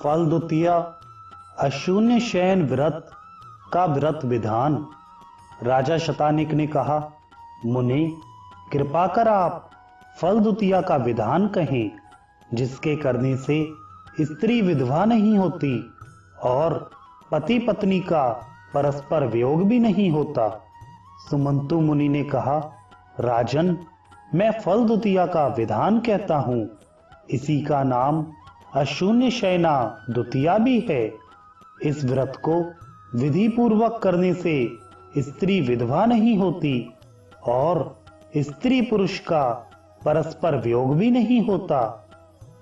फल द्वितीया अशून्य शयन व्रत का व्रत विधान। राजा शतानिक ने कहा, मुनि कृपा कर आप फल द्वितीया का विधान कहें, जिसके करने से स्त्री विधवा नहीं होती और पति पत्नी का परस्पर वियोग भी नहीं होता। सुमंतु मुनि ने कहा, राजन मैं फल द्वितीया का विधान कहता हूं, इसी का नाम अशून्य शयना द्वितीया भी है। इस व्रत को विधि पूर्वक करने से स्त्री विधवा नहीं होती और स्त्री पुरुष का परस्पर वियोग भी नहीं होता।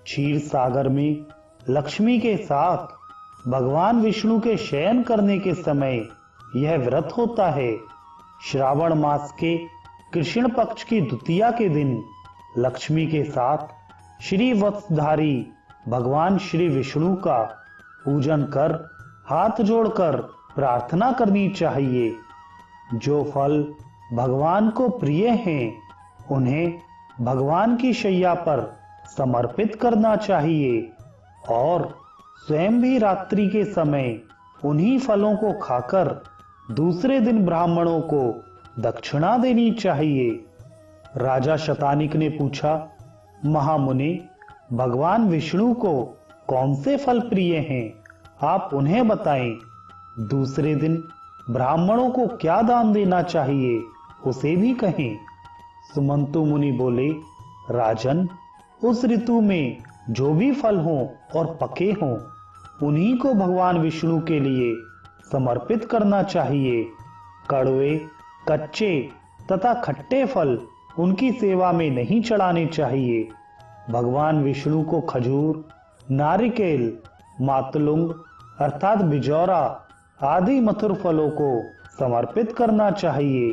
क्षीर सागर में लक्ष्मी के साथ भगवान विष्णु के शयन करने के समय यह व्रत होता है। श्रावण मास के कृष्ण पक्ष की द्वितीया के दिन लक्ष्मी के साथ श्री वत्सधारी भगवान श्री विष्णु का पूजन कर हाथ जोड़कर प्रार्थना करनी चाहिए। जो फल भगवान को प्रिय हैं, उन्हें भगवान की शैया पर समर्पित करना चाहिए और स्वयं भी रात्रि के समय उन्हीं फलों को खाकर दूसरे दिन ब्राह्मणों को दक्षिणा देनी चाहिए। राजा शतानिक ने पूछा, महामुनि भगवान विष्णु को कौन से फल प्रिय हैं, आप उन्हें बताएं। दूसरे दिन ब्राह्मणों को क्या दान देना चाहिए, उसे भी कहें। सुमंतु मुनि बोले, राजन उस ऋतु में जो भी फल हों और पके हों, उन्हीं को भगवान विष्णु के लिए समर्पित करना चाहिए। कड़वे, कच्चे तथा खट्टे फल उनकी सेवा में नहीं चढ़ाने चाहिए। भगवान विष्णु को खजूर, नारिकेल, मातलुंग अर्थात बिजौरा आदि मधुर फलों को समर्पित करना चाहिए।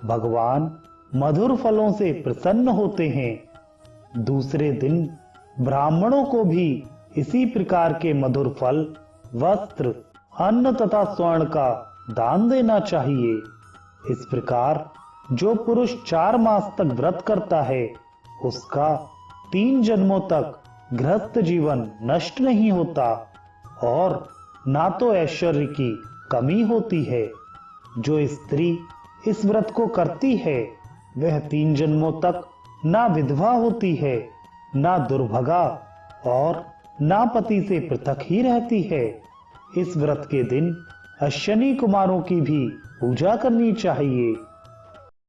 भगवान मधुर फलों से प्रसन्न होते हैं। दूसरे दिन ब्राह्मणों को भी इसी प्रकार के मधुर फल, वस्त्र, अन्न तथा स्वर्ण का दान देना चाहिए। इस प्रकार जो पुरुष 4 मास तक व्रत करता है, उसका 3 जन्मों तक गृहस्थ जीवन नष्ट नहीं होता और ना तो ऐश्वर्य की कमी होती है। जो स्त्री इस व्रत को करती है, वह 3 जन्मों तक ना विधवा होती है, ना दुर्भगा और ना पति से पृथक ही रहती है। इस व्रत के दिन अश्विनी कुमारों की भी पूजा करनी चाहिए।